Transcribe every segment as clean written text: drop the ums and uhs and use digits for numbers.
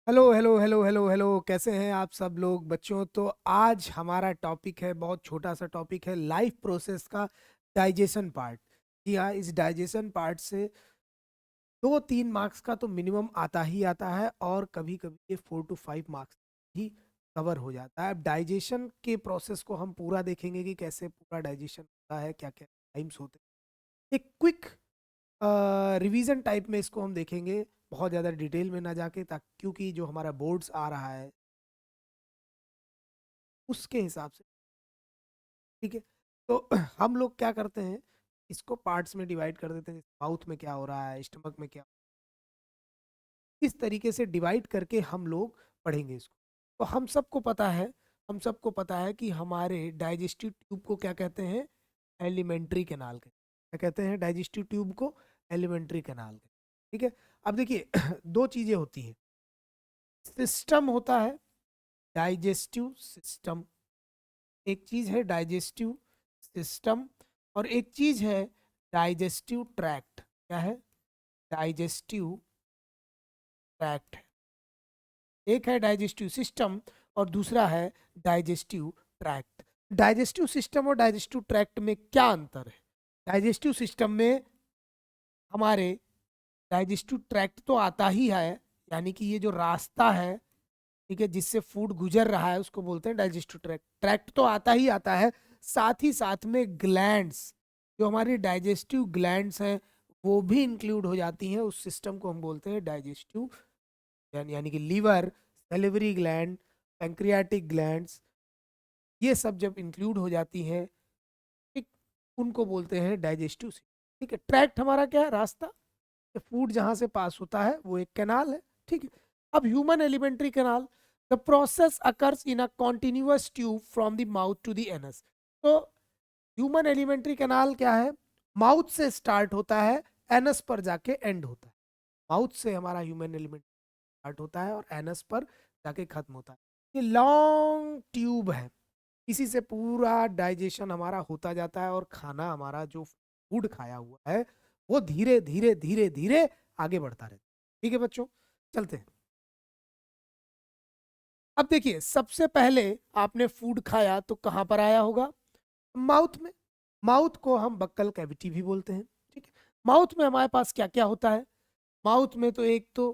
Hello hello hello hello hello, कैसे हैं आप सब लोग बच्चों। तो आज हमारा टॉपिक है, बहुत छोटा सा टॉपिक है, लाइफ प्रोसेस का डाइजेशन पार्ट। जी हाँ, इस डाइजेशन पार्ट से 2-3 मार्क्स का तो मिनिमम आता ही आता है, और कभी कभी ये 4 to 5 मार्क्स ही कवर हो जाता है। अब डाइजेशन के प्रोसेस को हम पूरा देखेंगे कि कैसे पूरा डाइजेशन होता है, क्या क्या टाइम्स होते हैं। एक क्विक रिवीजन टाइप में इसको हम देखेंगे, बहुत ज़्यादा डिटेल में ना जाके, ताकि क्योंकि जो हमारा बोर्ड्स आ रहा है उसके हिसाब से। ठीक है, तो हम लोग क्या करते हैं, इसको पार्ट्स में डिवाइड कर देते हैं। माउथ में क्या हो रहा है, स्टमक में क्या, इस तरीके से डिवाइड करके हम लोग पढ़ेंगे इसको। तो हम सबको पता है कि हमारे डाइजेस्टिव ट्यूब को क्या कहते हैं, एलिमेंट्री कैनाल कहते हैं। क्या कहते हैं डाइजेस्टिव ट्यूब को, एलिमेंट्री कैनाल कहते हैं। ठीक है, अब देखिए दो चीजें होती हैं, सिस्टम होता है, डाइजेस्टिव सिस्टम। एक चीज है डाइजेस्टिव सिस्टम, और एक चीज है डाइजेस्टिव ट्रैक्ट। क्या है, डाइजेस्टिव ट्रैक्ट। एक है डाइजेस्टिव सिस्टम और दूसरा है डाइजेस्टिव ट्रैक्ट। डाइजेस्टिव सिस्टम और डाइजेस्टिव ट्रैक्ट में क्या अंतर है। डाइजेस्टिव सिस्टम में हमारे डाइजेस्टिव ट्रैक्ट तो आता ही है, यानी कि ये जो रास्ता है, ठीक है, जिससे फूड गुजर रहा है उसको बोलते हैं डाइजेस्टिव ट्रैक्ट। ट्रैक्ट तो आता ही आता है, साथ ही साथ में ग्लैंड्स, जो हमारी डाइजेस्टिव ग्लैंड्स हैं, वो भी इंक्लूड हो जाती हैं उस सिस्टम को हम बोलते हैं डाइजेस्टिव। यानी कि liver, salivary gland, pancreatic glands, ये सब जब इंक्लूड हो जाती हैं, ठीक, उनको बोलते हैं डाइजेस्टिव सिस्टम। ठीक है, ट्रैक्ट हमारा क्या है, रास्ता, फूड जहां से पास होता है वो एक कैनाल है। ठीक है, अब human alimentary canal, the process occurs in a continuous tube from the mouth to the anus. तो ह्यूमन एलिमेंट्री कैनाल क्या है, माउथ से स्टार्ट होता है, एनस पर जाके एंड होता है। माउथ से हमारा ह्यूमन एलिमेंट स्टार्ट होता है और एनस पर जाके खत्म होता है। ये लॉन्ग ट्यूब है, इसी से पूरा डाइजेशन हमारा होता जाता है, और खाना हमारा जो फूड खाया हुआ है वो धीरे धीरे धीरे धीरे आगे बढ़ता रहता है। ठीक है बच्चों, चलते हैं। अब देखिए, सबसे पहले आपने फूड खाया तो कहाँ पर आया होगा, माउथ में। माउथ को हम बक्कल कैविटी भी बोलते हैं। ठीक है, माउथ में हमारे पास क्या क्या होता है, माउथ में तो एक तो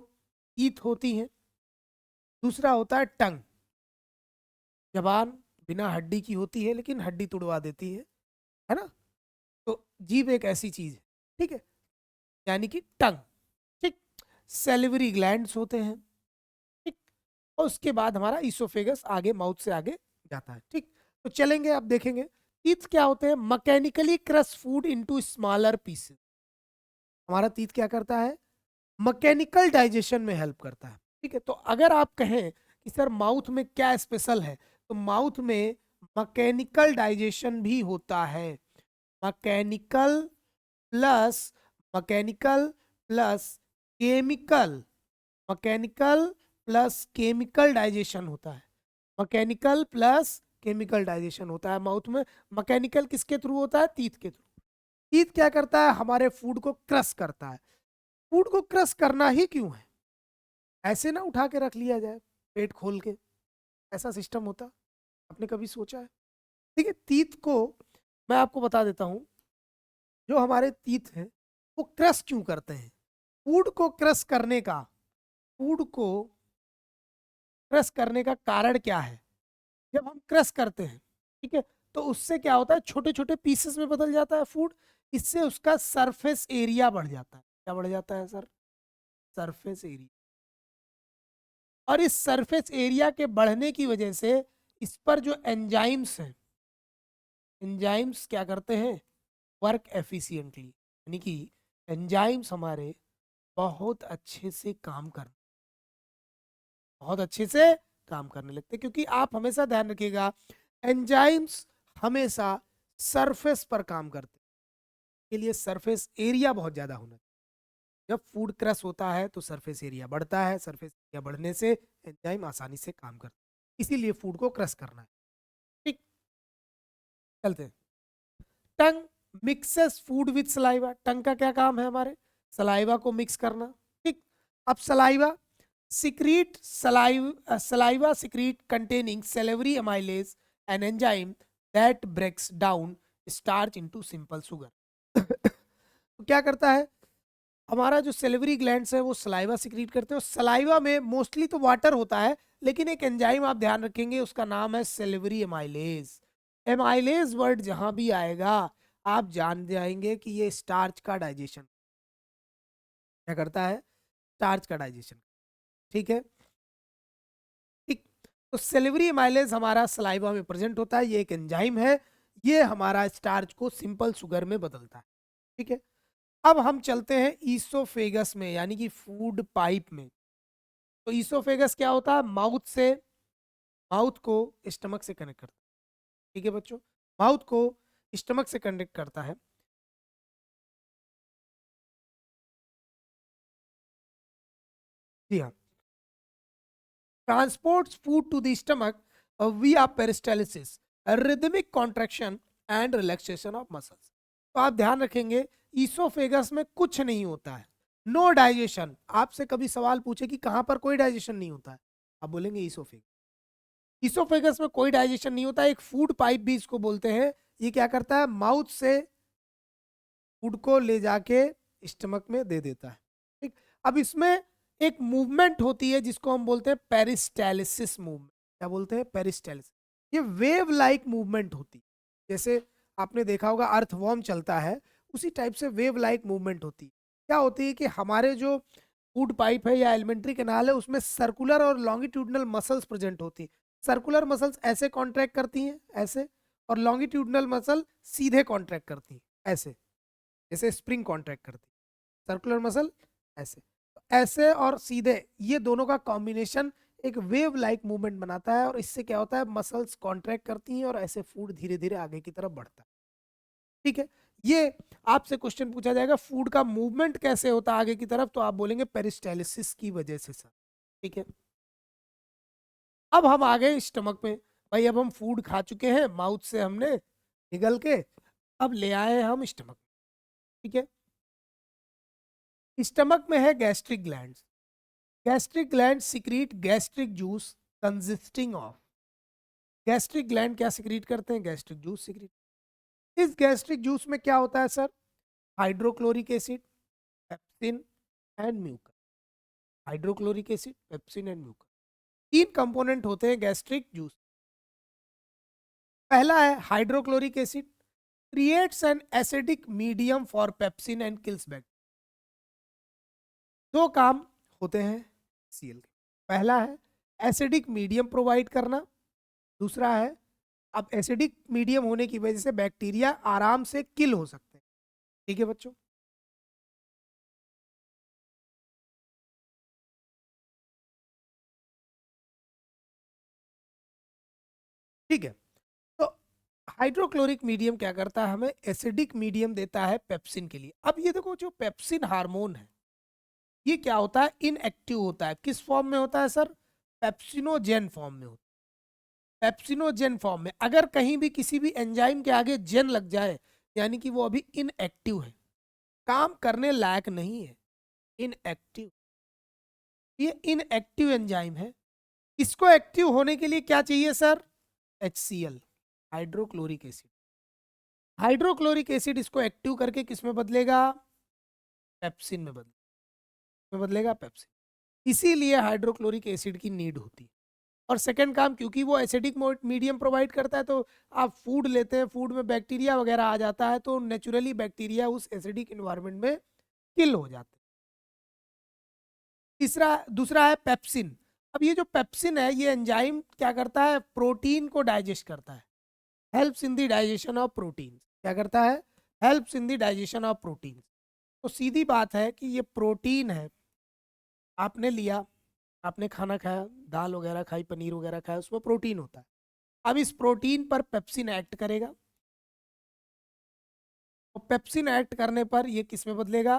टीथ होती हैं, दूसरा होता है टंग, जबान बिना हड्डी की होती है लेकिन हड्डी तुड़वा देती है ना। तो जीभ एक ऐसी चीज है, ठीक है, यानी कि टंग। ठीक, सेलिवरी ग्लैंड्स होते हैं। ठीक, और उसके बाद हमारा ईसोफेगस आगे माउथ से आगे जाता है। ठीक, तो चलेंगे, अब देखेंगे टीथ क्या होते हैं। Mechanically crush food into smaller pieces. हमारा टीथ क्या करता है, मैकेनिकल डाइजेशन में हेल्प करता है। ठीक है, तो अगर आप कहें कि सर माउथ में क्या स्पेशल है, तो माउथ में मैकेनिकल डाइजेशन भी होता है। Mechanical plus mechanical plus chemical, mechanical plus chemical digestion होता है। मैकेनिकल प्लस केमिकल डाइजेशन होता है माउथ में। मैकेनिकल किसके थ्रू होता है, टीथ के थ्रू। टीथ क्या करता है, हमारे फूड को क्रश करता है। फूड को क्रश करना ही क्यों है, ऐसे ना उठा के रख लिया जाए पेट खोल के, ऐसा सिस्टम होता, आपने कभी सोचा है। ठीक है, टीथ को मैं आपको बता देता हूँ, जो हमारे टीथ हैं वो क्रश क्यों करते हैं। फूड को क्रश करने का, फूड को क्रश करने का कारण क्या है, जब हम क्रश करते हैं, ठीक है, तो उससे क्या होता है, छोटे छोटे पीसेस में बदल जाता है फूड। इससे उसका सरफेस एरिया बढ़ जाता है। क्या बढ़ जाता है सर, सरफेस एरिया। और इस सरफेस एरिया के बढ़ने की वजह से इस पर जो एंजाइम्स हैं, एंजाइम्स क्या करते हैं, वर्क एफिशिएंटली, यानी कि एंजाइम्स हमारे बहुत अच्छे से काम कर, बहुत अच्छे से काम करने लगते हैं। क्योंकि आप हमेशा ध्यान रखिएगा, एंजाइम्स हमेशा सरफेस पर काम करते हैं, के लिए सरफेस एरिया बहुत ज्यादा होना चाहिए। जब फूड क्रश होता है तो सरफेस एरिया बढ़ता है, सरफेस एरिया बढ़ने से एंजाइम आसानी से काम करते हैं, इसीलिए फूड को क्रश करना है। ठीक, चलते हैं। टंग मिक्सेस फूड विथ सलाइवा। टंग का क्या काम है, हमारे सलाइवा को मिक्स करना। ठीक, अब saliva, secrete saliva secrete containing salivary amylase, an enzyme that breaks down starch into simple sugar. तो क्या करता है, हमारा जो सेलिवरी ग्लैंड्स है वो सलाइवा सिक्रीट करते हैं, और सलाइवा में मोस्टली तो वाटर होता है, लेकिन एक एंजाइम आप ध्यान रखेंगे उसका नाम है सेलिवरी एमाइलेज. एमाइलेज वर्ड जहां भी आएगा आप जान जाएंगे कि ये स्टार्च का डाइजेशन क्या करता है, स्टार्च का डाइजेशन. ठीक है, ठीक. तो सेलिवरी एमाइलेज हमारा सलाइवा में प्रेजेंट होता है, ये एक एंजाइम है, ये हमारा स्टार्च को सिंपल शुगर में बदलता है. ठीक है, अब हम चलते हैं ईसोफेगस में, यानी कि फूड पाइप में. तो ईसोफेगस क्या होता है, माउथ को स्टमक से कनेक्ट करता है. ठीक है बच्चों, माउथ को स्टमक से कनेक्ट करता है. जी हाँ, transports food to the stomach via peristalsis, rhythmic contraction and relaxation of muscles. तो आप ध्यान रखेंगे ईसोफेगस में कुछ नहीं होता है, नो डाइजेशन. आपसे कभी सवाल पूछे कि कहां पर कोई डाइजेशन नहीं होता है, आप बोलेंगे ईसोफेगस. ईसोफेगस में कोई डाइजेशन नहीं होता, एक फूड पाइप भी इसको बोलते हैं. ये क्या करता है, माउथ से फूड को ले जाके स्टमक में दे देता है. ठीक, अब इसमें एक मूवमेंट होती है जिसको हम बोलते हैं पेरिस्टालिसिस मूवमेंट. क्या बोलते हैं, पेरिस्टालिसिस. ये वेव लाइक मूवमेंट होती है, जैसे आपने देखा होगा अर्थवॉर्म चलता है, उसी टाइप से वेव लाइक मूवमेंट होती है. क्या होती है कि हमारे जो फूड पाइप है या एलिमेंट्री कैनाल है उसमें सर्कुलर और लॉन्गिट्यूडनल मसल्स प्रेजेंट होती है. सर्कुलर मसल्स ऐसे कॉन्ट्रैक्ट करती हैं ऐसे, और लॉन्गिट्यूडनल मसल सीधे कॉन्ट्रैक्ट करती हैं ऐसे, जैसे स्प्रिंग कॉन्ट्रैक्ट करती है. सर्कुलर मसल ऐसे, तो ऐसे और सीधे ये दोनों का कॉम्बिनेशन एक वेव लाइक मूवमेंट बनाता है, और इससे क्या होता है, मसल्स कॉन्ट्रैक्ट करती हैं और ऐसे फूड धीरे धीरे आगे की तरफ बढ़ता है. ठीक है, ये आपसे क्वेश्चन पूछा जाएगा फूड का मूवमेंट कैसे होता है आगे की तरफ, तो आप बोलेंगे पेरिस्टालिसिस की वजह से सर. ठीक है, अब हम आ गए स्टमक में. भाई अब हम फूड खा चुके हैं, माउथ से हमने निगल के, अब ले आए हम स्टमक. ठीक है, स्टमक में है gastric gland. Gastric gland secrete gastric juice consisting of. Gastric gland क्या सिक्रीट करते हैं, गैस्ट्रिक जूस सिक्रीट. इस गैस्ट्रिक जूस में क्या होता है sir, hydrochloric acid, pepsin and Mucor. Hydrochloric acid, pepsin and Mucor, तीन कंपोनेंट होते हैं गैस्ट्रिक जूस. पहला है hydrochloric acid, creates an acidic medium for pepsin and kills bacteria. दो काम होते हैं सीएल के. पहला है एसिडिक मीडियम प्रोवाइड करना, दूसरा है अब एसिडिक मीडियम होने की वजह से बैक्टीरिया आराम से किल हो सकते हैं. ठीक है बच्चों, ठीक है. तो हाइड्रोक्लोरिक मीडियम क्या करता है, हमें एसिडिक मीडियम देता है पेप्सिन के लिए. अब ये देखो जो पेप्सिन हार्मोन है ये क्या होता है, इनएक्टिव होता है. किस फॉर्म में होता है सर, पेप्सिनोजेन फॉर्म में होता है. पेप्सिनोजेन फॉर्म में अगर कहीं भी किसी भी एंजाइम के आगे जेन लग जाए, यानी कि वो अभी इनएक्टिव है, काम करने लायक नहीं है, इनएक्टिव. ये इनएक्टिव एंजाइम है. इसको एक्टिव होने के लिए क्या चाहिए sir, HCl, hydrochloric acid. Hydrochloric acid इसको एक्टिव करके किस में बदलेगा, पेप्सिन में बदलेगा पेप्सिन. इसीलिए हाइड्रोक्लोरिक एसिड की नीड होती है. और सेकंड काम, क्योंकि वो एसिडिक मीडियम प्रोवाइड करता है, तो आप फूड लेते हैं, फूड में बैक्टीरिया वगैरह आ जाता है, तो नेचुरली बैक्टीरिया उस एसिडिक इन्वायरमेंट में किल हो जाते हैं. तीसरा दूसरा है पेप्सिन. अब ये जो पेप्सिन है ये एंजाइम क्या करता है, प्रोटीन को डाइजेस्ट करता है, helps in the digestion of protein. क्या करता है, helps in the digestion of protein. तो सीधी बात है कि ये प्रोटीन है, आपने लिया, आपने खाना खाया, दाल वगैरह खाई, पनीर वगैरह खाया, उसमें प्रोटीन होता है. अब इस प्रोटीन पर पेप्सिन एक्ट करेगा, और पेप्सिन एक्ट करने पर ये किस में बदलेगा,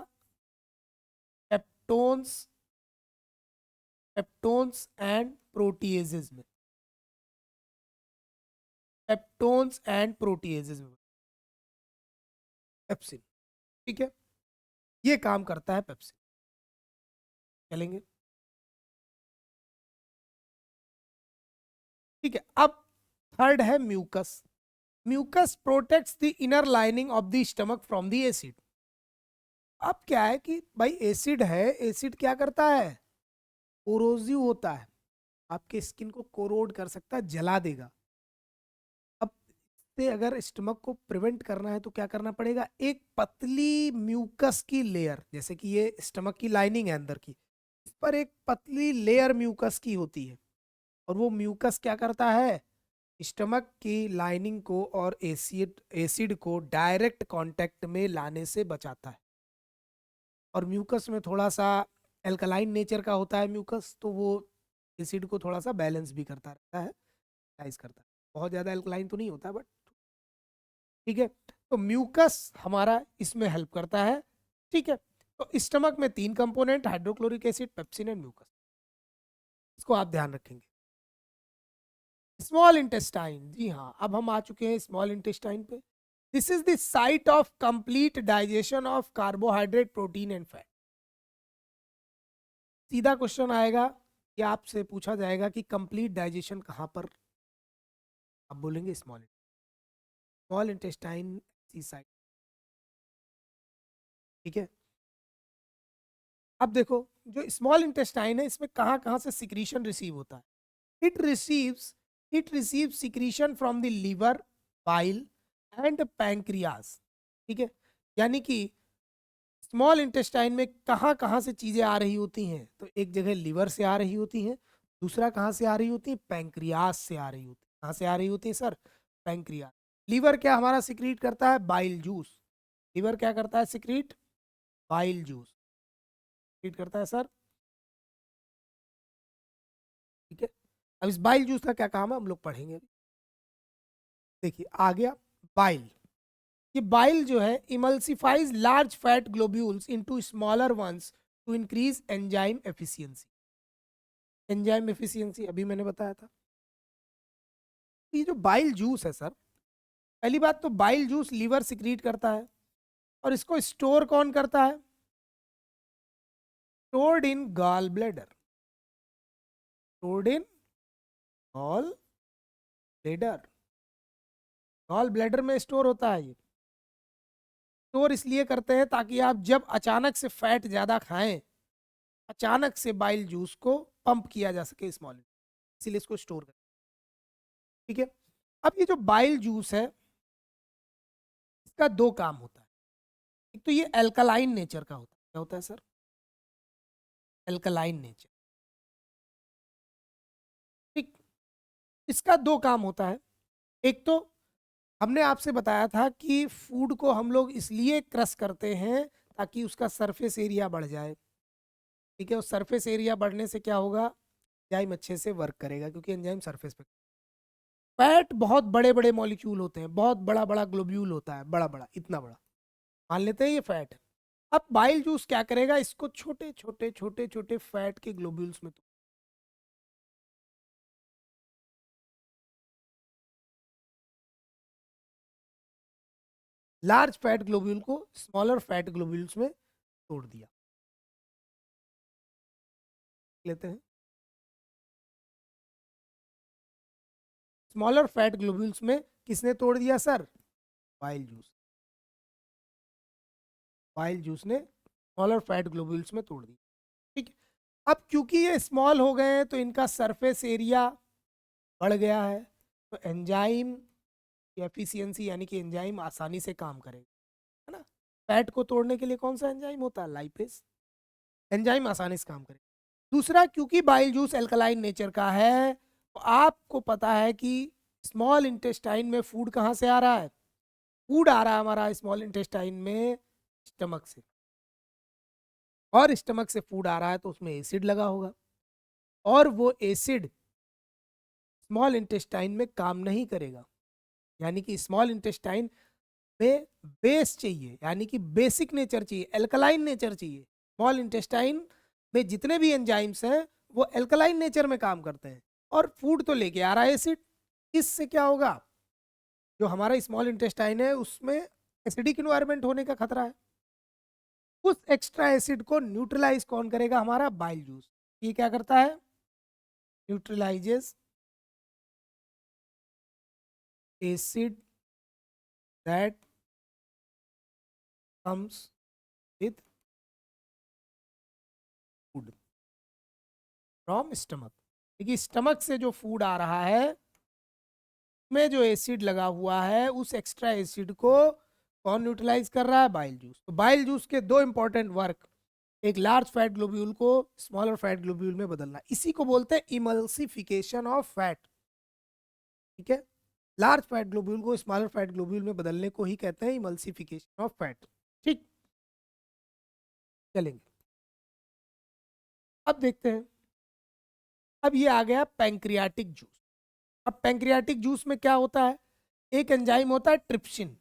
पेप्टोन्स, पेप्टोन्स एंड प्रोटीएजेस में. पेप्टोन्स एंड प्रोटीएजेस में पेप्सिन. ठीक है, ये काम करता है पेप्सिन. चलेंगे, ठीक है, अब थर्ड है mucus. Mucus protects the inner lining of the stomach from the acid. अब क्या है कि भाई एसिड है, एसिड क्या करता है, कोरोजिव होता है, आपके स्किन को कोरोड कर सकता है, जला देगा। अब से अगर स्टमक को प्रिवेंट करना है तो क्या करना पड़ेगा, एक पतली म्यूकस की लेयर, जैसे कि ये स्टमक की लाइनिंग है अंदर की, इस पर एक पतली लेयर म्यूकस की होती है, और वो म्यूकस क्या करता है, स्टमक की लाइनिंग को और एसिड एसिड को डायरेक्ट कांटेक्ट में लाने से बचाता है। और म्यूकस में थोड़ा सा एल्कलाइन नेचर का होता है म्यूकस, तो वो एसिड को थोड़ा सा बैलेंस भी करता रहता है, बैलेंस करता है। बहुत ज़्यादा एल्कलाइन तो नहीं होता बट ठीक है। तो म्यूकस हमारा इसमें हेल्प करता है। ठीक है, तो स्टमक में तीन component, hydrochloric acid, pepsin and mucus, इसको आप ध्यान रखेंगे। स्मॉल इंटेस्टाइन, जी हाँ, अब हम आ चुके हैं स्मॉल इंटेस्टाइन पे। This is the site of complete digestion of carbohydrate, protein and fat. सीधा क्वेश्चन आएगा कि आपसे पूछा जाएगा कि कंप्लीट डाइजेशन कहाँ पर, आप बोलेंगे स्मॉल इंटेस्टाइन सी साइट। ठीक है, अब देखो जो स्मॉल इंटेस्टाइन है इसमें कहाँ कहाँ से सिक्रीशन रिसीव होता है। It receives it receive secretion from the liver, bile and pancreas. ठीक है, यानी कि स्मॉल इंटेस्टाइन में कहाँ कहाँ से चीजें आ रही होती हैं, तो एक जगह लीवर से आ रही होती हैं, दूसरा कहाँ से आ रही होती है, पैंक्रियास से आ रही होती है। कहाँ से आ रही होती है सर, पैंक्रियास। लीवर क्या हमारा सिक्रीट करता है, बाइल जूस। लीवर क्या करता है, सिक्रीट बाइल जूस सिक्रीट करता है सर। ठीक है, अब इस बाइल जूस का क्या काम है हम लोग पढ़ेंगे अभी। देखिए आ गया बाइल। ये बाइल जो है emulsifies large fat globules into smaller ones to increase enzyme efficiency. Enzyme efficiency अभी मैंने बताया था। ये जो बाइल जूस है सर, पहली बात तो बाइल जूस लीवर सिक्रीट करता है, और इसको स्टोर कौन करता है, stored in gall bladder. Stored in gall bladder, gall bladder में स्टोर होता है। ये स्टोर इसलिए करते हैं ताकि आप जब अचानक से फैट ज्यादा खाएं, अचानक से बाइल जूस को पंप किया जा सके स्मॉल, इसीलिए इसको स्टोर करें। ठीक है, अब ये जो बाइल जूस है इसका दो काम होता है। एक तो ये एल्कलाइन नेचर का होता है। क्या होता है सर, एल्कलाइन नेचर। ठीक, इसका दो काम होता है। एक तो हमने आपसे बताया था कि फूड को हम लोग इसलिए क्रश करते हैं ताकि उसका सरफेस एरिया बढ़ जाए। ठीक है, और सरफेस एरिया बढ़ने से क्या होगा, एंजाइम अच्छे से वर्क करेगा, क्योंकि एंजाइम सरफेस पे। फैट बहुत बड़े बड़े मॉलिक्यूल होते हैं, बहुत बड़ा बड़ा ग्लोब्यूल होता है, बड़ा बड़ा, इतना बड़ा, मान लेते हैं ये फैट है। अब बाइल जूस क्या करेगा, इसको छोटे छोटे छोटे छोटे फैट के ग्लोब्यूल्स में लार्ज फैट ग्लोब्यूल को स्मॉलर फैट ग्लोब्यूल्स में तोड़ दिया। लेते हैं, स्मॉलर फैट ग्लोब्यूल्स में किसने तोड़ दिया sir, bile juice. Bile juice ने स्मॉलर फैट ग्लोब्यूल्स में तोड़ दिया। ठीक है, अब क्योंकि ये स्मॉल हो गए हैं तो इनका सरफेस एरिया बढ़ गया है, तो एंजाइम की एफिशिएंसी, यानी कि एंजाइम आसानी से काम करेगा, है ना। फैट को तोड़ने के लिए कौन सा एंजाइम होता है, लाइपेज। एंजाइम आसानी से काम करेगा। दूसरा, क्योंकि बाइल जूस एल्कलाइन नेचर का है, तो आपको पता है कि स्मॉल इंटेस्टाइन में फूड कहाँ से आ रहा है, फूड आ रहा है हमारा स्मॉल इंटेस्टाइन में स्टमक से, और स्टमक से फूड आ रहा है तो उसमें एसिड लगा होगा, और वो एसिड स्मॉल इंटेस्टाइन में काम नहीं करेगा। यानी कि स्मॉल इंटेस्टाइन में बेस चाहिए, यानी कि बेसिक नेचर चाहिए, एल्कलाइन नेचर चाहिए। स्मॉल इंटेस्टाइन में जितने भी एंजाइम्स हैं वो एल्कलाइन नेचर में काम करते हैं, और फूड तो लेके आ रहा है एसिड। इससे क्या होगा, जो हमारा स्मॉल इंटेस्टाइन है उसमें एसिडिक इन्वायरमेंट होने का खतरा है। उस एक्स्ट्रा एसिड को न्यूट्रलाइज कौन करेगा, हमारा बाइल जूस। ये क्या करता है, neutralises acid that comes with food from stomach. देखिए स्टमक से जो फूड आ रहा है में जो एसिड लगा हुआ है उस एक्स्ट्रा एसिड को कौन न्यूट्रलाइज कर रहा है? Bile juice. तो बाइल जूस के दो इंपॉर्टेंट वर्क, एक लार्ज फैट ग्लोब्यूल को स्मॉलर फैट ग्लोब्यूल में बदलना, इसी को बोलते हैं इमल्सिफिकेशन ऑफ फैट। ठीक है, लार्ज फैट ग्लोब्यूल को स्मॉलर फैट ग्लोब्यूल में बदलने को ही कहते हैं इमल्सिफिकेशन ऑफ फैट। ठीक, चलेंगे अब देखते हैं। अब ये आ गया पैंक्रियाटिक जूस। अब पैंक्रियाटिक जूस में क्या होता है? एक एंजाइम होता है ट्रिप्सिन,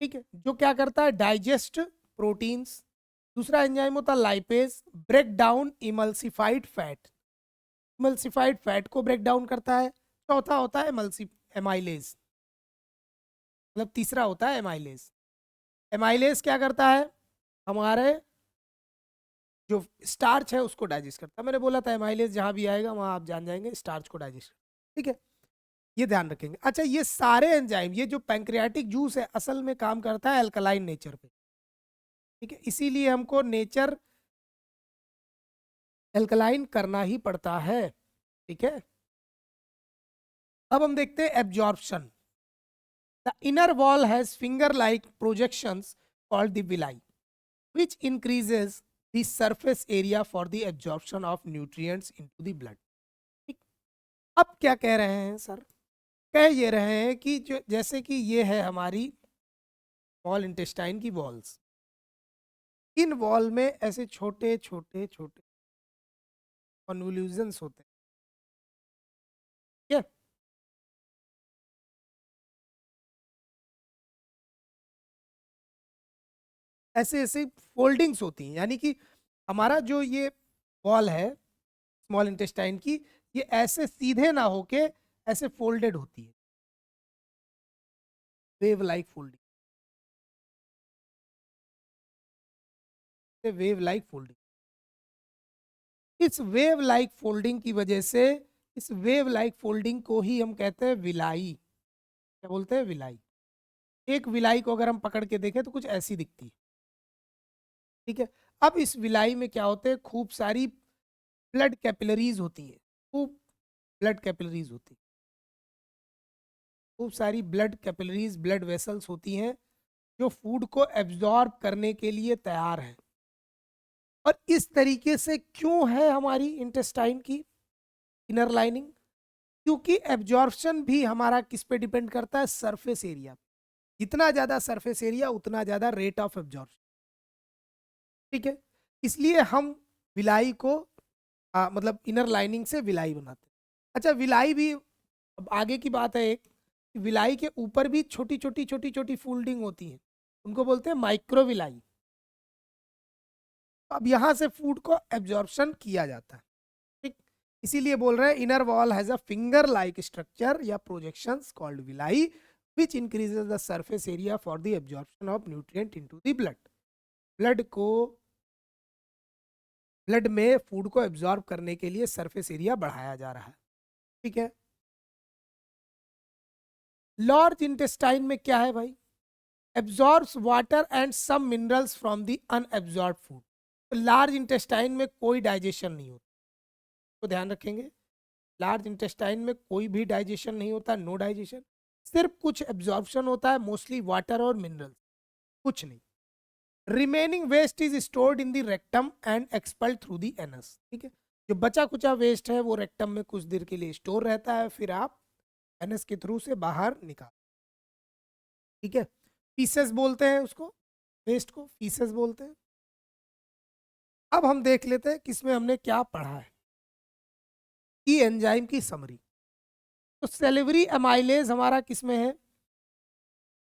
ठीक है, जो क्या करता है? Digest proteins. दूसरा एंजाइम होता है lipase, break down emulsified fat, emulsified fat को ब्रेक डाउन करता है। चौथा होता है एमाइलेज, मतलब तीसरा होता है एमाइलेज। एमाइलेज क्या करता है? हमारे जो स्टार्च है उसको डाइजेस्ट करता है। मैंने बोला था एमाइलेज जहां भी आएगा वहां आप जान जाएंगे स्टार्च को डाइजेस्ट। ठीक है, ये ध्यान रखेंगे। अच्छा, ये सारे एंजाइम, ये जो पैंक्रियाटिक जूस है असल में काम करता है अल्कलाइन नेचर पे। ठीक है, इसीलिए हमको नेचर एल्कलाइन करना ही पड़ता है। ठीक है, अब हम देखते हैं absorption. The inner wall has finger like projections called the villi which increases the surface area for the absorption of nutrients into the blood। ठीक, अब क्या कह रहे हैं सर? कह ये रहे हैं कि जो जैसे कि ये है हमारी स्मॉल इंटेस्टाइन की वॉल्स, इन वॉल में ऐसे छोटे छोटे छोटे कन्वोल्यूशंस होते हैं। ठीक है, ऐसे ऐसे फोल्डिंग्स होती हैं, यानी कि हमारा जो ये वॉल है स्मॉल इंटेस्टाइन की, ये ऐसे सीधे ना होके ऐसे फोल्डेड होती है, wave like folding, wave like folding. इस वेव लाइक फोल्डिंग की वजह से, इस वेव लाइक फोल्डिंग को ही हम कहते हैं विलाई। क्या बोलते हैं? विलाई। एक विलाई को अगर हम पकड़ के देखें तो कुछ ऐसी दिखती है। ठीक है, अब इस विलाई में क्या होते हैं? खूब सारी ब्लड कैपिलरीज होती है, खूब ब्लड कैपिलरीज होती है, खूब सारी ब्लड कैपिलरीज, ब्लड वेसल्स होती हैं जो फूड को एब्जॉर्ब करने के लिए तैयार हैं। और इस तरीके से क्यों है हमारी इंटेस्टाइन की इनर लाइनिंग? क्योंकि एब्जॉर्प्शन भी हमारा किस पे डिपेंड करता है? Surface area. जितना ज्यादा सरफेस एरिया उतना ज्यादा रेट ऑफ एब्जॉर्प्शन। ठीक है, इसलिए हम विलाई को मतलब इनर लाइनिंग से विलाई बनाते हैं। अच्छा, विलाई भी अब आगे की बात है एक, विलाई के ऊपर भी छोटी छोटी छोटी छोटी फोल्डिंग होती है, उनको बोलते हैं माइक्रोविलाई। अब यहाँ से फूड को एब्जॉर्प्शन किया जाता है। ठीक, इसीलिए बोल रहे हैं inner wall has a finger like structure या projections called villi which increases the surface area for the absorption of nutrient into the blood। Blood में फूड को एब्जॉर्ब करने के लिए सरफेस एरिया बढ़ाया जा रहा है। ठीक है, लार्ज इंटेस्टाइन में क्या है भाई? Absorbs water and some minerals from the unabsorb food. तो लार्ज इंटेस्टाइन में कोई डाइजेशन नहीं होता, तो ध्यान रखेंगे लार्ज इंटेस्टाइन में कोई भी डाइजेशन नहीं होता, नो डाइजेशन, सिर्फ कुछ एब्जॉर्प्शन होता है, मोस्टली वाटर और मिनरल्स, कुछ नहीं। Remaining waste is stored in the rectum and expelled through the anus. ठीक है, जो बचा कुचा वेस्ट है वो रेक्टम में कुछ देर के लिए स्टोर रहता है, फिर आप एनस के थ्रू से बाहर निकाल। ठीक है, फीसेस बोलते हैं उसको, वेस्ट को फीसेस बोलते हैं। अब हम देख लेते हैं किसमें हमने क्या पढ़ा है, ई एंजाइम की समरी। तो सेलिवरी एमाइलेज हमारा किसमें है?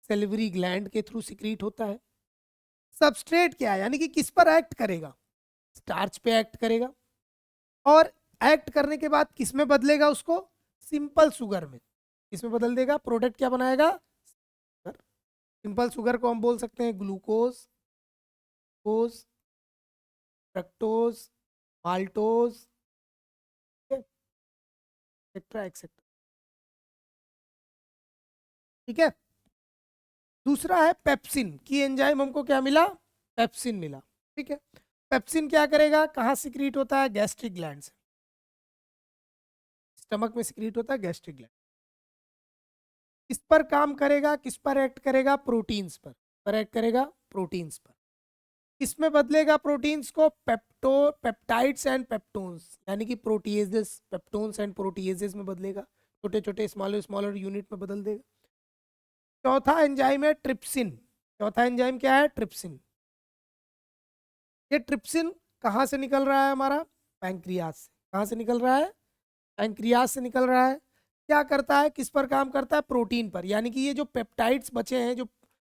सेलिवरी ग्लैंड के थ्रू सिक्रीट होता है। सबस्ट्रेट क्या है, यानी कि किस पर एक्ट करेगा? स्टार्च पे एक्ट करेगा, और एक्ट करने के बाद किस में बदलेगा उसको? सिंपल शुगर में। किसमें बदल देगा? प्रोडक्ट क्या बनाएगा? सिंपल शुगर को हम बोल सकते हैं ग्लूकोज, कोज, फ्रक्टोज, माल्टोज, एक्सेट्रा एक्सेट्रा। ठीक है। दूसरा है पेप्सिन की एंजाइम, हमको क्या मिला, पेप्सिन मिला। ठीक है, पेप्सिन क्या करेगा, कहाँ सिक्रीट होता है, गैस्ट्रिक ग्लैंड से, स्टमक में सिक्रीट होता है गैस्ट्रिक ग्लैंड। किस पर काम करेगा, किस पर एक्ट करेगा, प्रोटीन्स पर एक्ट करेगा, प्रोटीन्स पर। किसमें बदलेगा प्रोटीन्स को, पेप्टाइड्स एंड पेप्टोन्स, यानी कि प्रोटीएजेस, पेप्टोन्स एंड प्रोटीएजेस में बदलेगा, छोटे छोटे स्मॉलर स्मॉलर यूनिट में बदल देगा। चौथा एंजाइम है ट्रिप्सिन। चौथा एंजाइम क्या है, ट्रिप्सिन। ये ट्रिप्सिन कहाँ से निकल रहा है, हमारा पैंक्रियास से। कहाँ से निकल रहा है, पैंक्रियास से निकल रहा है। क्या करता है, किस पर काम करता है, प्रोटीन पर। यानी कि ये जो पेप्टाइड्स बचे हैं, जो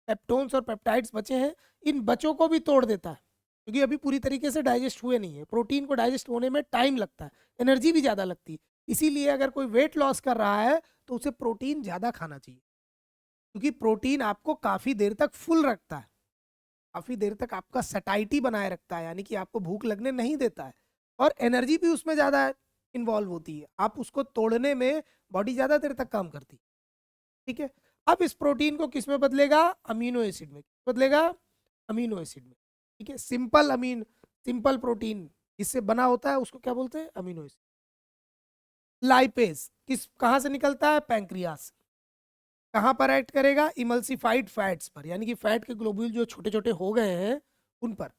पेप्टोन्स और पेप्टाइड्स बचे हैं, इन बचों को भी तोड़ देता है, क्योंकि अभी पूरी तरीके से डाइजेस्ट हुए नहीं है। प्रोटीन को डाइजेस्ट होने में टाइम लगता है, एनर्जी भी ज़्यादा लगती है। इसीलिए अगर कोई वेट लॉस कर रहा है तो उसे प्रोटीन ज़्यादा खाना चाहिए, क्योंकि प्रोटीन आपको काफ़ी देर तक फुल रखता है, काफ़ी देर तक आपका सटाइटी बनाए रखता है, यानी कि आपको भूख लगने नहीं देता है, और एनर्जी भी उसमें ज़्यादा इन्वॉल्व होती है। आप उसको तोड़ने में बॉडी ज़्यादा देर तक काम करती है। ठीक है, अब इस प्रोटीन को किस में बदलेगा, अमीनो एसिड में बदलेगा, अमीनो एसिड में। ठीक है, सिंपल प्रोटीन इससे बना होता है उसको क्या बोलते हैं, अमीनो एसिड। लाइपेज कहाँ से निकलता है, पैंक्रियास। कहाँ पर एक्ट करेगा, इमल्सिफाइड फैट्स पर, यानी कि फैट के ग्लोब्यूल जो छोटे छोटे हो गए हैं उन पर।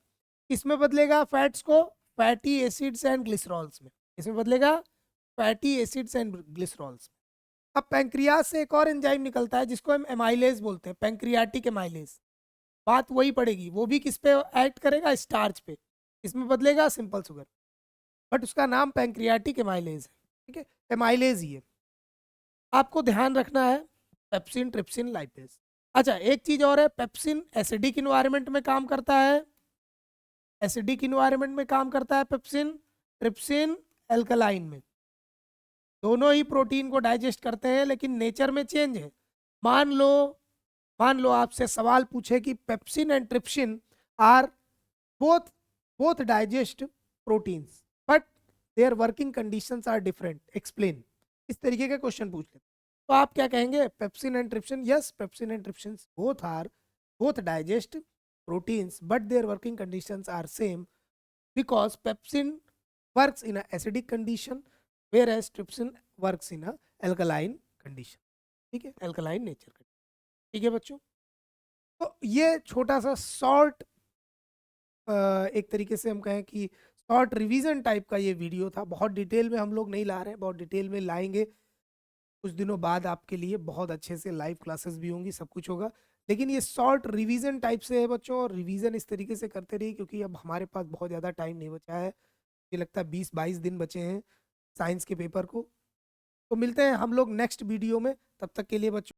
इसमें बदलेगा फैट्स को, फैटी एसिड्स एंड ग्लिसरॉल्स में। इसमें बदलेगा फैटी एसिड्स एंड ग्लिसरॉल्स। अब पैंक्रियास से एक और एंजाइम निकलता है जिसको हम एमाइलेज बोलते हैं, पैंक्रियाटिक एमाइलेज। बात वही पड़ेगी, वो भी किस पे एक्ट करेगा, स्टार्च पे। इसमें बदलेगा सिंपल शुगर, बट उसका नाम पैंक्रियाटिक एमाइलेज है। ठीक है, एमाइलेज ही है। आपको ध्यान रखना है, पेप्सिन, ट्रिप्सिन, लाइपेज। अच्छा, एक चीज और है, पेप्सिन एसिडिक इन्वायरमेंट में काम करता है, एसिडिक इन्वायरमेंट में काम करता है पेप्सिन। ट्रिप्सिन एल्कलाइन में। दोनों ही प्रोटीन को डाइजेस्ट करते हैं, लेकिन नेचर में चेंज है। मान लो मान लो आपसे सवाल पूछे कि pepsin and trypsin are both both digest proteins, but their working conditions are different, explain. इस तरीके के क्वेश्चन पूछ लेते, तो आप क्या कहेंगे, pepsin and trypsin, yes pepsin and trypsin both digest proteins, but their working conditions are same, because pepsin works in a acidic condition whereas trypsin works in a alkaline condition। ठीक है, alkaline nature का। ठीक है बच्चों, तो ये छोटा सा शॉर्ट, एक तरीके से हम कहें कि शॉर्ट रिवीजन टाइप का ये वीडियो था। बहुत डिटेल में हम लोग नहीं ला रहे हैं, बहुत डिटेल में लाएंगे कुछ दिनों बाद आपके लिए। बहुत अच्छे से लाइव क्लासेस भी होंगी, सब कुछ होगा, लेकिन ये शॉर्ट रिवीजन टाइप से है बच्चों। और रिवीजन इस तरीके से करते रहिए, क्योंकि अब हमारे पास बहुत ज़्यादा टाइम नहीं बचा है। मुझे लगता है 20-22 दिन बचे हैं साइंस के पेपर को। तो मिलते हैं हम लोग नेक्स्ट वीडियो में, तब तक के लिए बच्चों।